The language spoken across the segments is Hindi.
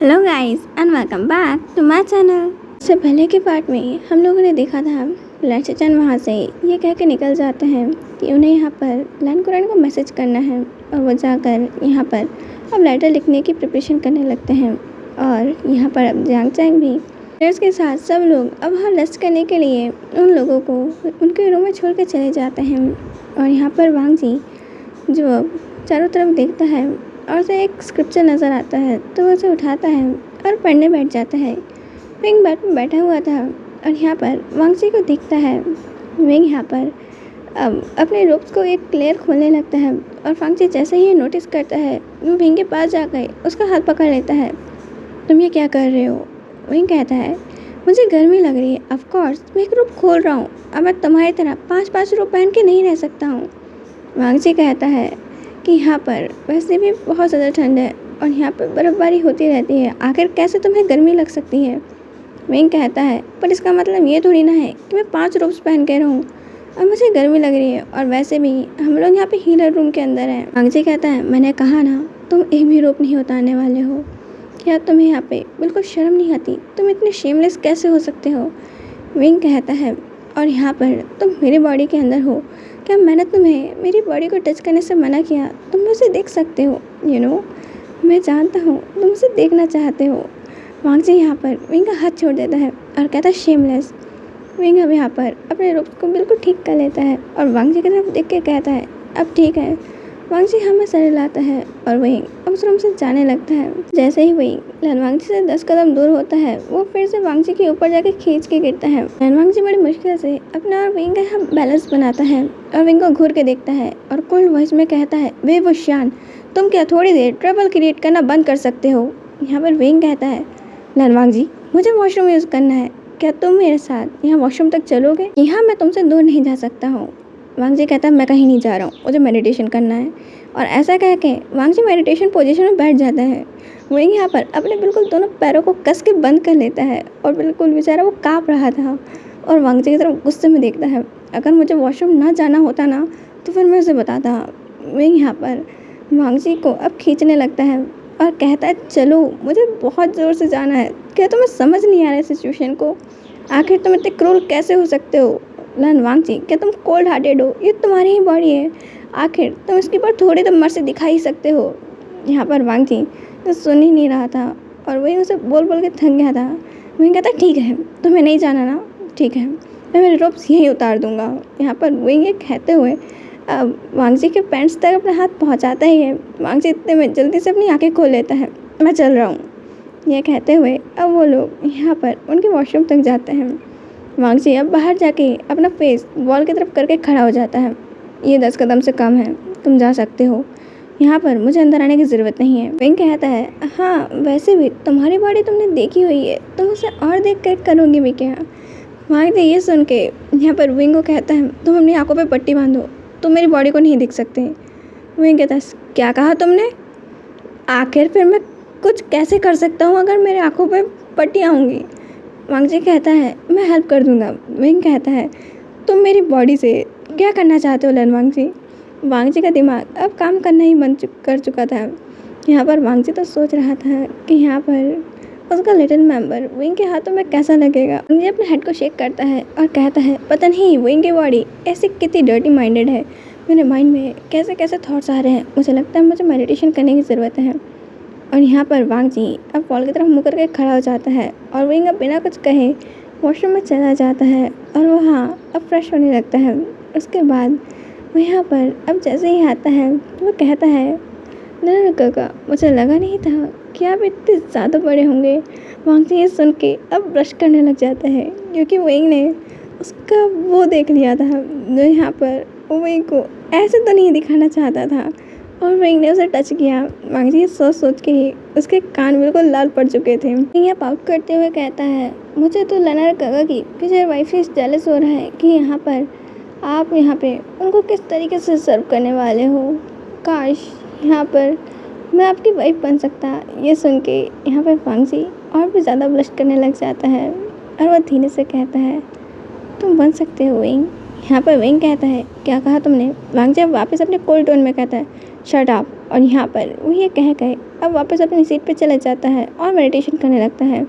Hello guys and welcome back to my channel. इससे पहले के पार्ट में हम लोगों ने देखा था लैंचचन वहाँ से ये कह के निकल जाते हैं कि उन्हें यहाँ पर लैन कुरैन को मैसेज करना है और वो जाकर यहाँ पर अब लेटर लिखने की प्रिपरेशन करने लगते हैं। और यहाँ पर अब जियांग चैंग भी फ्रेंड्स के साथ सब लोग अब वहाँ रेस्ट करने के लिए उन लोगों को उनके रूम में छोड़ के चले जाते हैं। और यहाँ पर वांग जी जो अब चारों तरफ देखता है और उसे एक स्क्रिप्चर नज़र आता है तो वो उसे उठाता है और पढ़ने बैठ जाता है। विंग बेड में बैठा हुआ था और यहाँ पर वांगची को दिखता है। विंग यहाँ पर अब अपने रोप्स को एक क्लियर खोलने लगता है और वांगची जैसे ही नोटिस करता है वो विंग के पास जाकर उसका हाथ पकड़ लेता है। तुम ये क्या कर रहे हो? विंग कहता है मुझे गर्मी लग रही है, ऑफ कोर्स मैं एक रूप खोल रहा हूँ। अब मैं तुम्हारी तरह 5-5 रूप पहन के नहीं रह सकता हूँ। वांगची कहता है कि यहाँ पर वैसे भी बहुत ज़्यादा ठंड है और यहाँ पर बर्फ़बारी होती रहती है, आखिर कैसे तुम्हें गर्मी लग सकती है? विंग कहता है पर इसका मतलब ये थोड़ी ना है कि मैं 5 रोब्स पहन के रहूँ और मुझे गर्मी लग रही है, और वैसे भी हम लोग यहाँ पे हीलर रूम के अंदर हैं। वांगची कहता है मैंने कहा ना तुम एक भी रोप नहीं उतारने वाले हो। क्या तुम्हें यहाँ पे बिल्कुल शर्म नहीं आती? तुम इतने शेमलेस कैसे हो सकते हो? विंग कहता है और यहाँ पर तुम मेरी बॉडी के अंदर हो, क्या मैंने तुम्हें मेरी बॉडी को टच करने से मना किया? तुम मुझे देख सकते हो, मैं जानता हूँ तुम मुझे देखना चाहते हो। वांगची यहाँ पर विंग का हाथ छोड़ देता है और कहता है शेमलेस। विंग अब यहाँ पर अपने रूप को बिल्कुल ठीक कर लेता है और वांगची की तरफ देख के कहता है अब ठीक है। वांगची हमें सर हिलाता है और वहीं अब उस रूम से जाने लगता है। जैसे ही वही लनवांगची से 10 कदम दूर होता है वो फिर से वांगची के ऊपर जाके खींच के गिरता है। लनवांगची बड़ी मुश्किल से अपना और विंग का यहाँ बैलेंस बनाता है और विंग को घूर के देखता है और कोल्ड वॉइस में कहता है वे वो शान, तुम क्या थोड़ी देर ट्रबल क्रिएट करना बंद कर सकते हो? यहाँ पर विंग कहता है लनवांगची मुझे वॉशरूम यूज़ करना है, क्या तुम मेरे साथ यहाँ वॉशरूम तक चलोगे? यहाँ मैं तुमसे दूर नहीं जा सकता हूँ। वांगची कहता है मैं कहीं नहीं जा रहा हूँ, मुझे मेडिटेशन करना है। और ऐसा कह के वांगची मेडिटेशन पोजीशन में बैठ जाता है। विंग यहाँ पर अपने बिल्कुल दोनों पैरों को कस के बंद कर लेता है और बिल्कुल बेचारा वो काँप रहा था और वांगची की तरफ गुस्से में देखता है। अगर मुझे वॉशरूम ना जाना होता ना तो फिर मैं उसे बताता। विंग यहाँ पर वांगची को अब खींचने लगता है और कहता है चलो मुझे बहुत ज़ोर से जाना है। क्या तुम्हें समझ नहीं आ रहा है सिचुएशन को? आखिर तुम इतने क्रूर कैसे हो सकते हो? वांगची क्या तुम कोल्ड हार्टेड हो? ये तुम्हारी ही बॉडी है, आखिर तुम इसके ऊपर थोड़ी तो मर्जी दिखा ही सकते हो। यहाँ पर वांगची तो सुन ही नहीं रहा था और वही उसे बोल बोल के थक गया था। वही कहता ठीक है तुम्हें नहीं जाना ना, ठीक है मैं मेरे रोप्स यहीं उतार दूंगा। यहाँ पर वही ये कहते हुए अब वांगची के पैंट्स तक अपना हाथ पहुँचाता ही है। वांगची इतने में जल्दी से अपनी आँखें खोल लेता है, मैं चल रहा हूँ। यह कहते हुए अब वो लोग यहाँ पर उनके वॉशरूम तक जाते हैं। वांगची अब बाहर जाके अपना फेस वॉल की तरफ करके खड़ा हो जाता है। ये 10 कदम से कम है, तुम जा सकते हो, यहाँ पर मुझे अंदर आने की ज़रूरत नहीं है। विंग कहता है हाँ वैसे भी तुम्हारी बॉडी तुमने देखी हुई है, तुम उसे और देख कर करोगे भी क्या? वांगची ये सुन के यहाँ पर विंग को कहता है तुम अपनी आंखों पे पट्टी बांधो, तुम मेरी बॉडी को नहीं देख सकते। विंग कहता है क्या कहा तुमने? आखिर फिर मैं कुछ कैसे कर सकता हूँ अगर मेरे आंखों पे पट्टियाँ होंगी? वांगची कहता है मैं हेल्प कर दूंगा। विंग कहता है तुम मेरी बॉडी से क्या करना चाहते हो लनवांगची? वांगची का दिमाग अब काम करना ही बंद कर चुका था। यहाँ पर वांगची तो सोच रहा था कि यहाँ पर उसका लिटिल मेंबर विंग के हाथों में कैसा लगेगा। वांगची अपने हेड को शेक करता है और कहता है पता नहीं विंग की बॉडी ऐसी कितनी डर्टी माइंडेड है, मेरे माइंड में कैसे कैसे थॉट्स आ रहे हैं, मुझे लगता है मुझे मेडिटेशन करने की ज़रूरत है। और यहाँ पर वांगची अब वॉल की तरफ मुँह करके खड़ा हो जाता है और विंग अब बिना कुछ कहे वॉशरूम में चला जाता है और वहाँ अब फ्रेश होने लगता है। उसके बाद वो यहाँ पर अब जैसे ही आता है वो कहता है नन्हा काका मुझे लगा नहीं था कि आप इतने ज़्यादा बड़े होंगे। वांगची ये सुन के अब ब्रश करने लग जाता है क्योंकि विंग ने उसका वो देख लिया था जो यहाँ पर वो विंग को ऐसे तो नहीं दिखाना चाहता था और विंग ने उसे टच किया। वांगची सोच सोच के ही उसके कान बिल्कुल लाल पड़ चुके थे। विंग यहाँ पाउट करते हुए कहता है मुझे तो नन्हा काका की फ्यूचर वाइफ से जेलस हो रहा है कि यहाँ पर आप यहाँ पे उनको किस तरीके से सर्व करने वाले हो। काश यहाँ पर मैं आपकी वाइफ बन सकता। ये सुन के यहाँ पर वांगची और भी ज़्यादा ब्लश करने लग जाता है और वह धीरे से कहता है तुम बन सकते हो विंग। यहाँ पर विंग कहता है क्या कहा तुमने? वांगची वापस अपने कोल्ड टोन में कहता है शट अप। और यहाँ पर वो ये कह के अब वापस अपनी सीट पे चला जाता है और मेडिटेशन करने लगता है।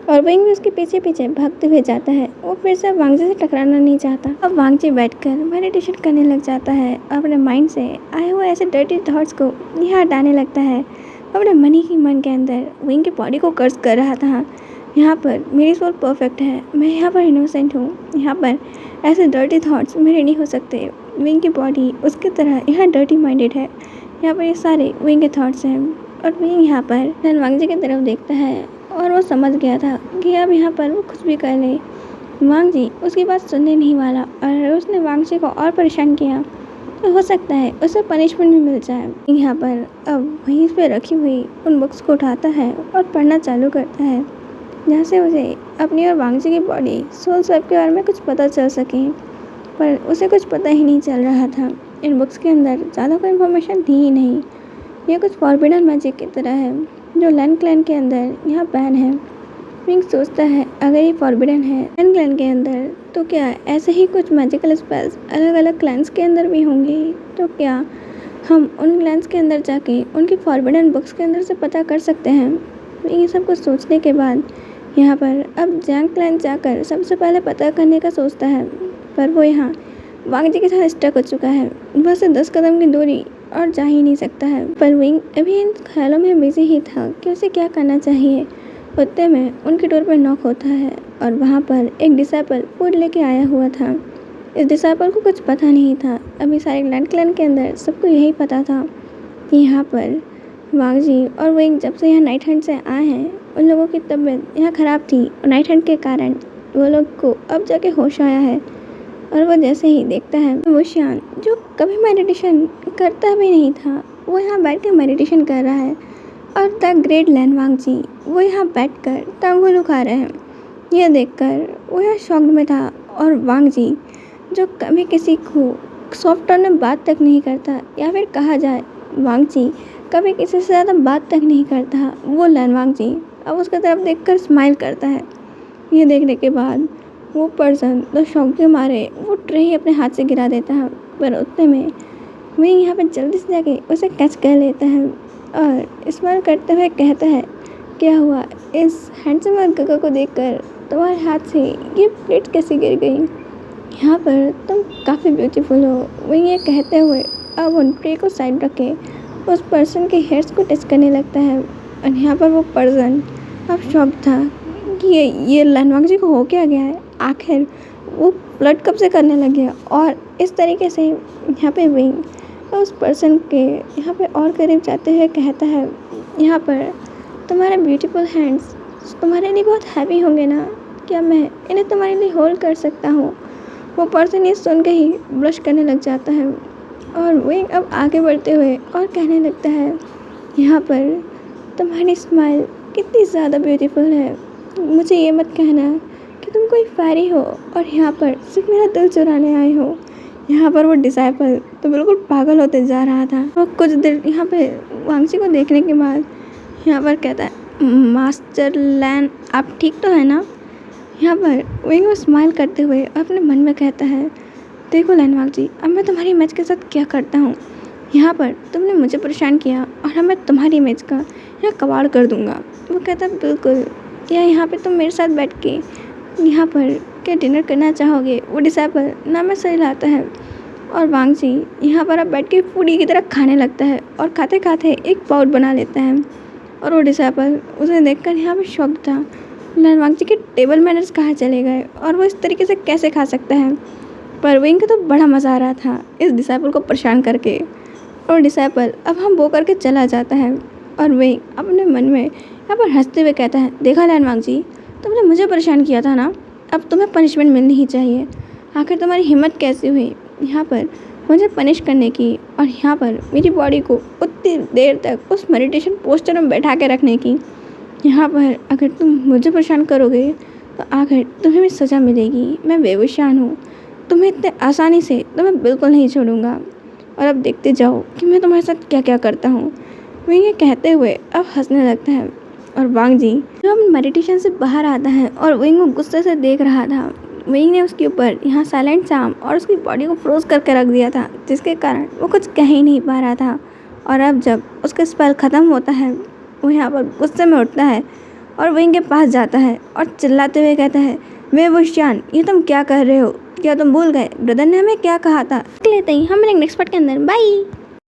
और विंग भी उसके पीछे पीछे भागते हुए जाता है। वो फिर से वांगजी से टकराना नहीं चाहता। अब वांगजी बैठकर मेडिटेशन करने लग जाता है। अपने माइंड से आए हुए ऐसे डर्टी थॉट्स को यहाँ हटाने लगता है। अपने मन के अंदर विंग की बॉडी को कर्ज कर रहा था। यहाँ पर मेरी सोल परफेक्ट है, मैं यहाँ पर इनोसेंट हूँ, यहाँ पर ऐसे डर्टी थॉट्स मेरे नहीं हो सकते। विंग की बॉडी उसकी तरह यहाँ डर्टी माइंडेड है। यहाँ पर ये सारे विंग के थॉट्स हैं। और विंग यहाँ पर वांगजी की तरफ देखता है और वो समझ गया था कि अब यहाँ पर वो कुछ भी कर ले, वांगजी उसकी बात सुनने नहीं वाला। और उसने वांगजी को और परेशान किया तो हो सकता है उसे पनिशमेंट भी मिल जाए। यहाँ पर अब वहीं पे रखी हुई उन बुक्स को उठाता है और पढ़ना चालू करता है, जहाँ से उसे अपनी और वांगजी की बॉडी सोल स्वैप के बारे में कुछ पता चल सके। पर उसे कुछ पता ही नहीं चल रहा था। इन बुक्स के अंदर ज़्यादा कोई इन्फॉर्मेशन थी ही नहीं। ये कुछ फॉरबिडन मैजिक की तरह है जो लैन क्लैन के अंदर यहाँ बैन है। विंग सोचता है अगर ये फॉरबिडन है लैन क्लैन के अंदर तो क्या ऐसे ही कुछ मैजिकल स्पेल्स अलग अलग क्लैंस के अंदर भी होंगी? तो क्या हम उन क्लैंस के अंदर जाके उनकी फॉरबिडन बुक्स के अंदर से पता कर सकते हैं? ये सब कुछ सोचने के बाद यहाँ पर अब जैंग क्लैन जाकर सबसे पहले पता करने का सोचता है। पर वो यहाँ वांगजी के साथ स्टक हो चुका है। वह से 10 कदम की दूरी और जा ही नहीं सकता है। पर विंग अभी इन ख्यालों में बिजी ही था कि उसे क्या करना चाहिए। उतने में उनके डोर पर नॉक होता है और वहाँ पर एक डिसाइपल फूड लेके आया हुआ था। इस डिसाइपल को कुछ पता नहीं था। अभी सारे लैंड क्लैन के अंदर सबको यही पता था कि यहाँ पर वांगजी और विंग जब से यहाँ नाइट हंट से आए हैं उन लोगों की तबीयत यहाँ ख़राब थी और नाइट हंट के कारण वो लोग को अब जाके होश आया है। और वो जैसे ही देखता है वो शान जो कभी मेडिटेशन करता भी नहीं था वो यहाँ बैठ कर मेडिटेशन कर रहा है। और द ग्रेट लैन वांगजी वो यहाँ बैठकर तंगुलू खा रहे हैं। यह देखकर वो यहाँ शॉक्ड में था। और वांगजी जो कभी किसी को सॉफ्ट टोन में बात तक नहीं करता, या फिर कहा जाए वांगजी कभी किसी से ज़्यादा बात तक नहीं करता, वो लैन वांगजी अब उसकी तरफ देखकर स्माइल करता है। ये देखने के बाद वो पर्सन तो शौक के मारे वो ट्रे ही अपने हाथ से गिरा देता है। पर उतने में वही यहाँ पे जल्दी से जाके उसे कैच कर लेता है और स्माइल करते हुए कहता है, क्या हुआ? इस हैंडसम गगा को देखकर तुम्हारे हाथ से ये प्लेट कैसे गिर गई? यहाँ पर तुम काफ़ी ब्यूटीफुल हो। वही ये कहते हुए अब उन ट्रे को साइड रखे उस पर्सन के हेयर्स को टच करने लगता है। और यहाँ पर वो पर्सन अब शॉक था कि ये लैन वांगजी को हो क्या गया है। आखिर वो ब्लड कब से करने लग गया। और इस तरीके से यहाँ पे विंग उस पर्सन के यहाँ पे और करीब जाते हुए कहता है, यहाँ पर तुम्हारे ब्यूटीफुल हैंड्स तुम्हारे लिए बहुत हैवी होंगे ना, क्या मैं इन्हें तुम्हारे लिए होल्ड कर सकता हूँ? वो पर्सन ये सुन के ही ब्लश करने लग जाता है। और विंग अब आगे बढ़ते हुए और कहने लगता है, यहाँ पर तुम्हारी स्माइल कितनी ज़्यादा ब्यूटीफुल है। मुझे ये मत कहना कि तुम कोई फैरी हो और यहाँ पर सिर्फ मेरा दिल चुराने आए हो। यहाँ पर वो डिसाइपल तो बिल्कुल पागल होते जा रहा था। वो कुछ देर यहाँ पे वांगजी को देखने के बाद यहाँ पर कहता है, मास्टर लैन आप ठीक तो है ना? यहाँ पर वो स्माइल करते हुए अपने मन में कहता है, देखो लैन वांगजी अब मैं तुम्हारी इमेज के साथ क्या करता हूँ। यहाँ पर तुमने मुझे परेशान किया और अब मैं तुम्हारी इमेज का यहाँ कबाड़ कर दूँगा। वो कहता है, बिल्कुल, या यहाँ पे तुम मेरे साथ बैठ के यहाँ पर क्या डिनर करना चाहोगे? वो डिसाइपल ना में सही लाता है। और वांगजी यहाँ पर अब बैठ के फूडी की तरह खाने लगता है और खाते खाते एक पाउच बना लेता है। और वो डिसाइपल उसे देखकर यहाँ पर शॉक था। लैन वांगजी के टेबल मैनर्स कहाँ चले गए और वो इस तरीके से कैसे खा सकता है? पर विंग को तो बड़ा मज़ा आ रहा था इस डिसाइपल को परेशान करके। और डिसाइपल अब हम बो करके चला जाता है। और विंग अपने मन में यहाँ पर हंसते हुए कहता है, देखा लैन वांगजी तुमने मुझे परेशान किया था ना, अब तुम्हें पनिशमेंट मिलनी ही चाहिए। आखिर तुम्हारी हिम्मत कैसे हुई यहाँ पर मुझे पनिश करने की और यहाँ पर मेरी बॉडी को उतनी देर तक उस मेडिटेशन पोस्टर में बैठा के रखने की। यहाँ पर अगर तुम मुझे परेशान करोगे तो आखिर तुम्हें भी सज़ा मिलेगी। मैं बेवशान हूँ, तुम्हें इतने आसानी से तो मैं बिल्कुल नहीं छोड़ूंगा। और अब देखते जाओ कि मैं तुम्हारे साथ क्या क्या करता हूँ। वो ये कहते हुए अब हंसने लगता है। और वांगजी जब मेडिटेशन से बाहर आता है और विंग को गुस्से से देख रहा था, विंग ने उसके ऊपर यहाँ साइलेंट चार्म और उसकी बॉडी को फ्रोज करके रख दिया था, जिसके कारण वो कुछ कह ही नहीं पा रहा था और अब जब उसका स्पेल ख़त्म होता है वो यहाँ पर गुस्से में उठता है और विंग के पास जाता है और चिल्लाते हुए कहता है, वे वुशियान, ये तुम क्या कर रहे हो? क्या तुम भूल गए ब्रदर ने हमें क्या कहा था? लेते ही हम नेक्स्ट पार्ट के अंदर। बाय।